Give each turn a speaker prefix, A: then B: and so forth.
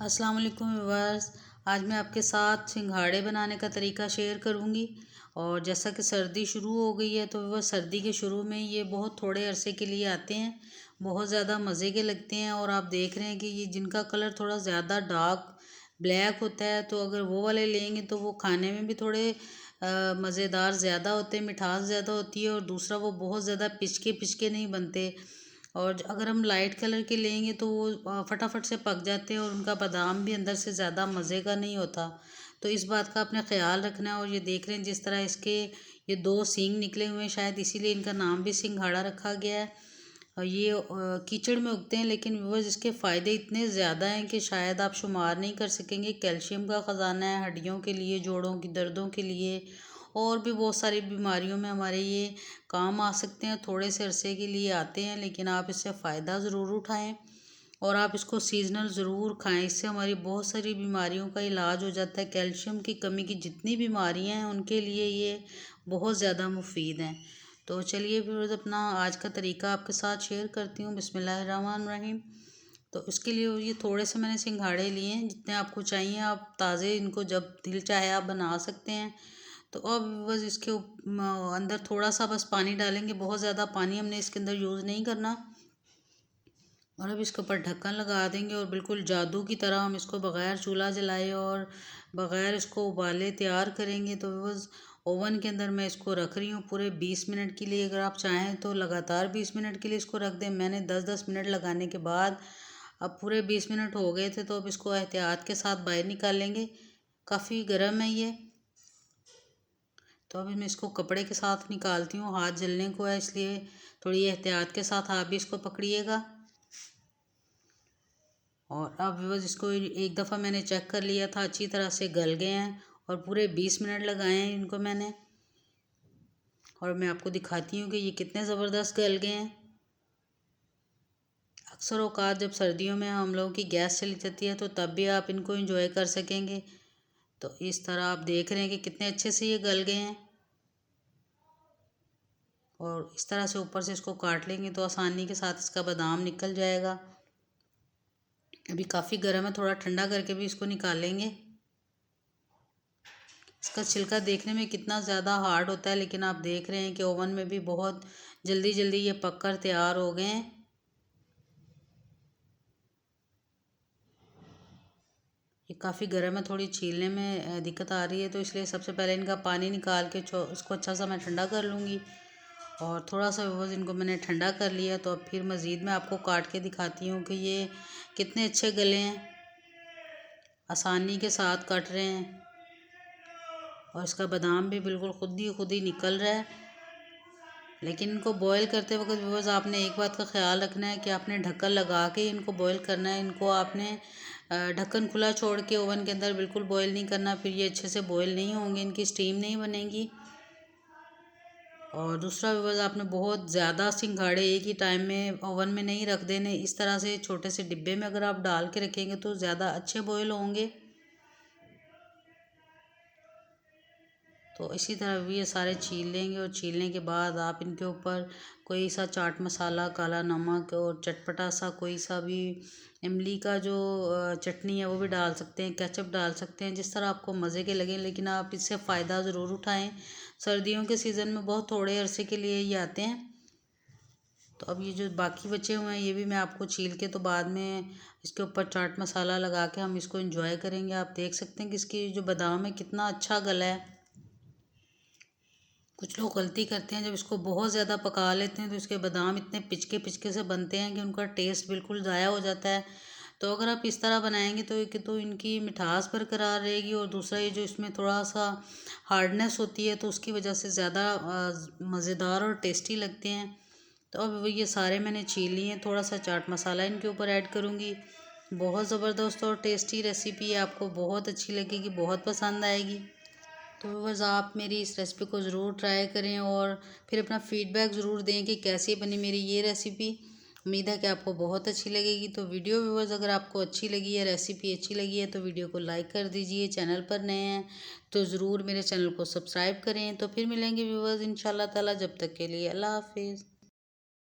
A: अस्सलाम वालेकुम व्यूअर्स। आज मैं आपके साथ सिंघाड़े बनाने का तरीका शेयर करूंगी। और जैसा कि सर्दी शुरू हो गई है तो वह सर्दी के शुरू में ये बहुत थोड़े अरसे के लिए आते हैं, बहुत ज़्यादा मज़े के लगते हैं। और आप देख रहे हैं कि ये जिनका कलर थोड़ा ज़्यादा डार्क ब्लैक होता है तो अगर वो वाले लेंगे तो वो खाने में भी थोड़े मज़ेदार ज़्यादा होते हैं, मिठास ज़्यादा होती है। और दूसरा वो बहुत ज़्यादा पिचके पिचके नहीं बनते। और अगर हम लाइट कलर के लेंगे तो वो फटाफट से पक जाते हैं और उनका बादाम भी अंदर से ज़्यादा मज़े का नहीं होता। तो इस बात का आपने ख़्याल रखना है। और ये देख रहे हैं जिस तरह इसके ये दो सींग निकले हुए हैं, शायद इसीलिए इनका नाम भी सिंघाड़ा रखा गया है। और ये कीचड़ में उगते हैं, लेकिन व्यूअर्स इसके फ़ायदे इतने ज़्यादा हैं कि शायद आप शुमार नहीं कर सकेंगे। कैल्शियम का ख़जाना है हड्डियों के लिए, जोड़ों की दर्दों के लिए, और भी बहुत सारी बीमारियों में हमारे ये काम आ सकते हैं। थोड़े से अरसे के लिए आते हैं, लेकिन आप इससे फ़ायदा ज़रूर उठाएं और आप इसको सीज़नल ज़रूर खाएं। इससे हमारी बहुत सारी बीमारियों का इलाज हो जाता है। कैल्शियम की कमी की जितनी बीमारियां हैं उनके लिए ये बहुत ज़्यादा मुफीद हैं। तो चलिए फिर अपना आज का तरीका आपके साथ शेयर करती हूँ। बिस्मिल्लाहिर्रहमानिर्रहीम। तो इसके लिए ये थोड़े से मैंने सिंघाड़े लिए हैं, जितने आपको चाहिए आप ताज़े इनको जब दिल चाहे आप बना सकते हैं। तो अब बस इसके अंदर थोड़ा सा बस पानी डालेंगे, बहुत ज़्यादा पानी हमने इसके अंदर यूज़ नहीं करना। और अब इसके ऊपर ढक्कन लगा देंगे और बिल्कुल जादू की तरह हम इसको बग़ैर चूल्हा जलाए और बग़ैर इसको उबाले तैयार करेंगे। तो बस ओवन के अंदर मैं इसको रख रही हूँ पूरे 20 मिनट के लिए। अगर आप चाहें तो लगातार 20 मिनट के लिए इसको रख दें। मैंने 10-10 मिनट लगाने के बाद अब पूरे 20 मिनट हो गए थे, तो अब इसको एहतियात के साथ बाहर निकाल लेंगे। काफ़ी गर्म है ये, तो अभी मैं इसको कपड़े के साथ निकालती हूँ। हाथ जलने को है, इसलिए थोड़ी एहतियात के साथ आप भी इसको पकड़िएगा। और अब बस इसको एक दफ़ा मैंने चेक कर लिया था, अच्छी तरह से गल गए हैं और पूरे 20 मिनट लगाए हैं इनको मैंने। और मैं आपको दिखाती हूँ कि ये कितने ज़बरदस्त गल गए हैं। अक्सर औक़ात जब सर्दियों में हम लोगों की गैस चली जाती है तो तब भी आप इनको एंजॉय कर सकेंगे। तो इस तरह आप देख रहे हैं कि कितने अच्छे से ये गल गए हैं। और इस तरह से ऊपर से इसको काट लेंगे तो आसानी के साथ इसका बादाम निकल जाएगा। अभी काफ़ी गर्म है, थोड़ा ठंडा करके भी इसको निकालेंगे। इसका छिलका देखने में कितना ज़्यादा हार्ड होता है, लेकिन आप देख रहे हैं कि ओवन में भी बहुत जल्दी जल्दी ये पककर तैयार हो गए हैं। ये काफ़ी गर्म है, थोड़ी छीलने में दिक्कत आ रही है, तो इसलिए सबसे पहले इनका पानी निकाल के इसको अच्छा सा मैं ठंडा कर लूँगी। और थोड़ा सा बस इनको मैंने ठंडा कर लिया, तो अब फिर मज़ीद मैं आपको काट के दिखाती हूँ कि ये कितने अच्छे गले हैं, आसानी के साथ कट रहे हैं। और इसका बादाम भी बिल्कुल खुद ही निकल रहा है। लेकिन इनको बॉईल करते वक्त व्यूअर्स आपने एक बात का ख्याल रखना है कि आपने ढक्कन लगा के इनको बॉईल करना है। इनको आपने ढक्कन खुला छोड़ के ओवन के अंदर बिल्कुल बॉईल नहीं करना, फिर ये अच्छे से बॉईल नहीं होंगे, इनकी स्टीम नहीं बनेगी। और दूसरा व्यूअर्स आपने बहुत ज़्यादा सिंघाड़े एक ही टाइम में ओवन में नहीं रख देने। इस तरह से छोटे से डिब्बे में अगर आप डाल के रखेंगे तो ज़्यादा अच्छे बॉईल होंगे। तो इसी तरह भी ये सारे छील लेंगे और छीलने के बाद आप इनके ऊपर कोई सा चाट मसाला, काला नमक और चटपटा सा कोई सा भी इमली का जो चटनी है वो भी डाल सकते हैं, केचप डाल सकते हैं, जिस तरह आपको मज़े के लगें। लेकिन आप इससे फ़ायदा ज़रूर उठाएं। सर्दियों के सीज़न में बहुत थोड़े अरसे के लिए ये आते हैं। तो अब ये जो बाकी बचे हुए हैं ये भी मैं आपको छील के तो बाद में इसके ऊपर चाट मसाला लगा के हम इसको एंजॉय करेंगे। आप देख सकते हैं कि इसकी जो बादाम है कितना अच्छा गला है। कुछ लोग गलती करते हैं, जब इसको बहुत ज़्यादा पका लेते हैं तो इसके बादाम इतने पिचके पिचके से बनते हैं कि उनका टेस्ट बिल्कुल ज़ाया हो जाता है। तो अगर आप इस तरह बनाएंगे तो एक तो इनकी मिठास बरकरार रहेगी, और दूसरा ये जो इसमें थोड़ा सा हार्डनेस होती है तो उसकी वजह से ज़्यादा मज़ेदार और टेस्टी लगते हैं। तो अब ये सारे मैंने छील लिए हैं। थोड़ा सा चाट मसाला इनके ऊपर ऐड करूँगी। बहुत ज़बरदस्त और टेस्टी रेसिपी है, आपको बहुत अच्छी लगेगी, बहुत पसंद आएगी। तो बस आप मेरी इस रेसिपी को ज़रूर ट्राई करें और फिर अपना फ़ीडबैक ज़रूर दें कि कैसी बनी मेरी ये रेसिपी। उम्मीद है कि आपको बहुत अच्छी लगेगी। तो वीडियो व्यूअर्स अगर आपको अच्छी लगी है, रेसिपी अच्छी लगी है, तो वीडियो को लाइक कर दीजिए। चैनल पर नए हैं तो ज़रूर मेरे चैनल को सब्सक्राइब करें। तो फिर मिलेंगे व्यूअर्स इंशाल्लाह ताला, जब तक के लिए अल्लाह हाफिज़।